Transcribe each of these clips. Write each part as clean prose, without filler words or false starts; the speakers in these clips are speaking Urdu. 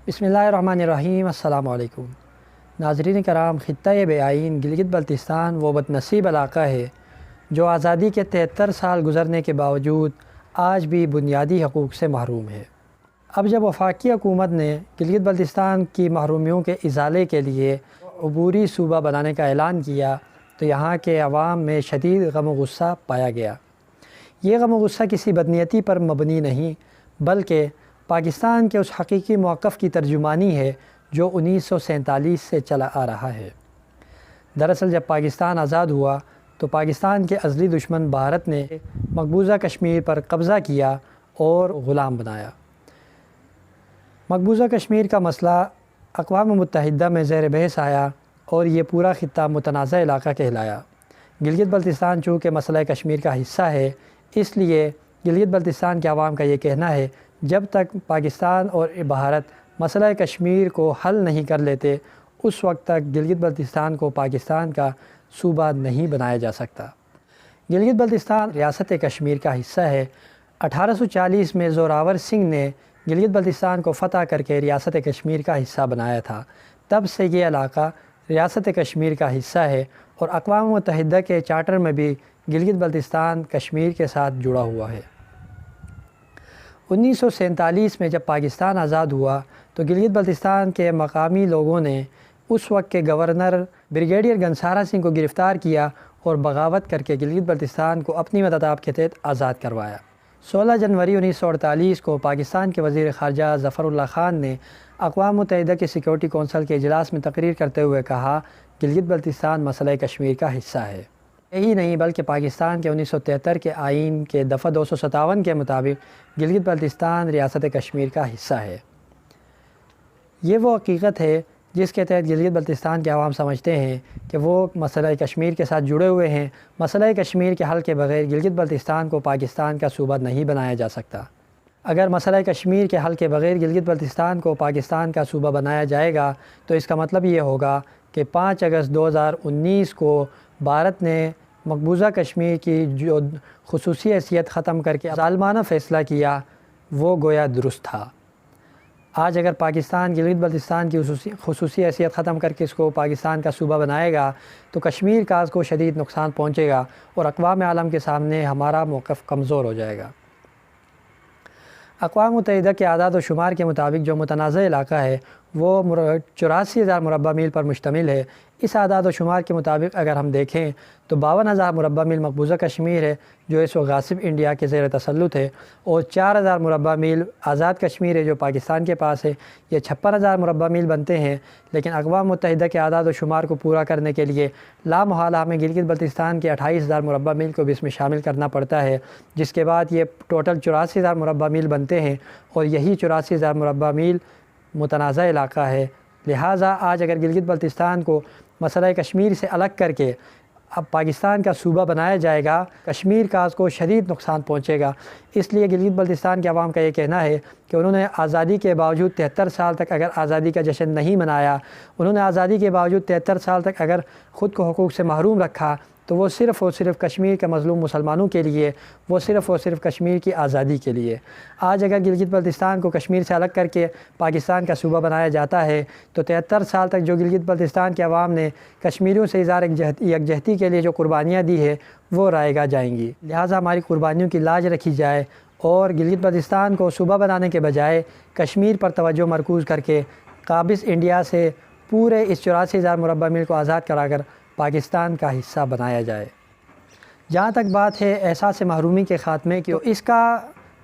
بسم اللہ الرحمن الرحیم۔ السلام علیکم ناظرین کرام، خطہ بیائین گلگت بلتستان وہ بدنصیب علاقہ ہے جو آزادی کے 73 سال گزرنے کے باوجود آج بھی بنیادی حقوق سے محروم ہے۔ اب جب وفاقی حکومت نے گلگت بلتستان کی محرومیوں کے ازالے کے لیے عبوری صوبہ بنانے کا اعلان کیا تو یہاں کے عوام میں شدید غم و غصہ پایا گیا۔ یہ غم و غصہ کسی بدنیتی پر مبنی نہیں بلکہ پاکستان کے اس حقیقی موقف کی ترجمانی ہے جو 1947 سے چلا آ رہا ہے۔ دراصل جب پاکستان آزاد ہوا تو پاکستان کے ازلی دشمن بھارت نے مقبوضہ کشمیر پر قبضہ کیا اور غلام بنایا۔ مقبوضہ کشمیر کا مسئلہ اقوام متحدہ میں زیر بحث آیا اور یہ پورا خطہ متنازع علاقہ کہلایا۔ گلگت بلتستان چونکہ مسئلہ کشمیر کا حصہ ہے، اس لیے گلگت بلتستان کے عوام کا یہ کہنا ہے جب تک پاکستان اور بھارت مسئلہ کشمیر کو حل نہیں کر لیتے اس وقت تک گلگت بلتستان کو پاکستان کا صوبہ نہیں بنایا جا سکتا۔ گلگت بلتستان ریاست کشمیر کا حصہ ہے۔ 1840 میں زوراور سنگھ نے گلگت بلتستان کو فتح کر کے ریاست کشمیر کا حصہ بنایا تھا۔ تب سے یہ علاقہ ریاست کشمیر کا حصہ ہے اور اقوام متحدہ کے چارٹر میں بھی گلگت بلتستان کشمیر کے ساتھ جڑا ہوا ہے۔ 1947 میں جب پاکستان آزاد ہوا تو گلگت بلتستان کے مقامی لوگوں نے اس وقت کے گورنر بریگیڈیئر گنسارا سنگھ کو گرفتار کیا اور بغاوت کر کے گلگت بلتستان کو اپنی مددآب کے تحت آزاد کروایا۔ 16 جنوری 1948 کو پاکستان کے وزیر خارجہ ظفر اللہ خان نے اقوام متحدہ کے سیکورٹی کونسل کے اجلاس میں تقریر کرتے ہوئے کہا گلگت بلتستان مسئلہ کشمیر کا حصہ ہے۔ یہی نہیں بلکہ پاکستان کے 1973 کے آئین کے دفعہ 257 کے مطابق گلگت بلتستان ریاست کشمیر کا حصہ ہے۔ یہ وہ حقیقت ہے جس کے تحت گلگت بلتستان کے عوام سمجھتے ہیں کہ وہ مسئلہ کشمیر کے ساتھ جڑے ہوئے ہیں۔ مسئلہ کشمیر کے حل کے بغیر گلگت بلتستان کو پاکستان کا صوبہ نہیں بنایا جا سکتا۔ اگر مسئلہ کشمیر کے حل کے بغیر گلگت بلتستان کو پاکستان کا صوبہ بنایا جائے گا تو اس کا مطلب یہ ہوگا کہ 5 اگست 2019 کو بھارت نے مقبوضہ کشمیر کی جو خصوصی حیثیت ختم کر کے ظالمانہ فیصلہ کیا وہ گویا درست تھا۔ آج اگر پاکستان گلگت بلتستان کی خصوصی حیثیت ختم کر کے اس کو پاکستان کا صوبہ بنائے گا تو کشمیر کاز کو شدید نقصان پہنچے گا اور اقوام عالم کے سامنے ہمارا موقف کمزور ہو جائے گا۔ اقوام متحدہ کے اعداد و شمار کے مطابق جو متنازع علاقہ ہے وہ 84,000 مربع میل پر مشتمل ہے۔ اس اعداد و شمار کے مطابق اگر ہم دیکھیں تو 52,000 مربع میل مقبوضہ کشمیر ہے جو اس وقت غاصب انڈیا کے زیر تسلط ہے، اور 4,000 مربع میل آزاد کشمیر ہے جو پاکستان کے پاس ہے۔ یہ 56,000 مربع میل بنتے ہیں، لیکن اقوام متحدہ کے اعداد و شمار کو پورا کرنے کے لیے لامحالہ ہمیں گلگت بلتستان کے 28,000 مربع میل کو بھی اس میں شامل کرنا پڑتا ہے، جس کے بعد یہ ٹوٹل 84,000 مربع میل بنتے ہیں، اور یہی 84,000 مربع میل متنازع علاقہ ہے۔ لہٰذا آج اگر گلگت بلتستان کو مسئلہ کشمیر سے الگ کر کے اب پاکستان کا صوبہ بنایا جائے گا، کشمیر کاز کو شدید نقصان پہنچے گا۔ اس لیے گلگت بلتستان کے عوام کا یہ کہنا ہے کہ انہوں نے آزادی کے باوجود 73 سال تک اگر آزادی کا جشن نہیں منایا، انہوں نے آزادی کے باوجود 73 سال تک اگر خود کو حقوق سے محروم رکھا تو وہ صرف اور صرف کشمیر کے مظلوم مسلمانوں کے لیے، وہ صرف اور صرف کشمیر کی آزادی کے لیے۔ آج اگر گلگت بلتستان کو کشمیر سے الگ کر کے پاکستان کا صوبہ بنایا جاتا ہے تو 73 سال تک جو گلگت بلتستان کے عوام نے کشمیریوں سے اظہار یکجہتی کے لیے جو قربانیاں دی ہے وہ رائگاں جائیں گی۔ لہٰذا ہماری قربانیوں کی لاج رکھی جائے اور گلگت بلتستان کو صوبہ بنانے کے بجائے کشمیر پر توجہ مرکوز کر کے قابض انڈیا سے پورے اس 84,000 مربع میل کو آزاد کرا کر پاکستان کا حصہ بنایا جائے۔ جہاں تک بات ہے احساس محرومی کے خاتمے کی، اس کا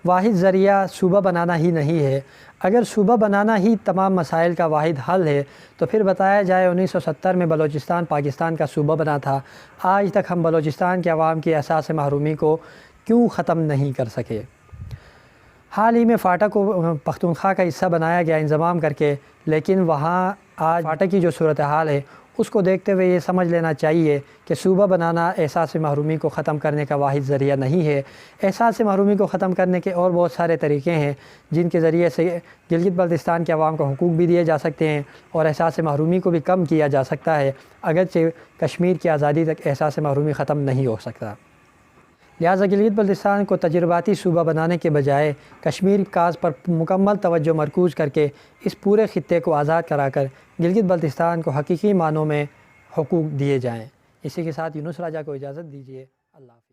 واحد ذریعہ صوبہ بنانا ہی نہیں ہے۔ اگر صوبہ بنانا ہی تمام مسائل کا واحد حل ہے تو پھر بتایا جائے 1970 میں بلوچستان پاکستان کا صوبہ بنا تھا، آج تک ہم بلوچستان کے عوام کی احساس محرومی کو کیوں ختم نہیں کر سکے؟ حال ہی میں فاٹا کو پختونخوا کا حصہ بنایا گیا انضمام کر کے، لیکن وہاں آج فاٹا کی جو صورتحال ہے اس کو دیکھتے ہوئے یہ سمجھ لینا چاہیے کہ صوبہ بنانا احساس محرومی کو ختم کرنے کا واحد ذریعہ نہیں ہے۔ احساس محرومی کو ختم کرنے کے اور بہت سارے طریقے ہیں جن کے ذریعے سے گلگت بلتستان کے عوام کو حقوق بھی دیے جا سکتے ہیں اور احساس محرومی کو بھی کم کیا جا سکتا ہے، اگرچہ کشمیر کی آزادی تک احساس محرومی ختم نہیں ہو سکتا۔ لہٰذا گلگت بلتستان کو تجرباتی صوبہ بنانے کے بجائے کشمیر کاز پر مکمل توجہ مرکوز کر کے اس پورے خطے کو آزاد کرا کر گلگت بلتستان کو حقیقی معنوں میں حقوق دیے جائیں۔ اسی کے ساتھ یونس راجہ کو اجازت دیجیے۔ اللہ حافظ۔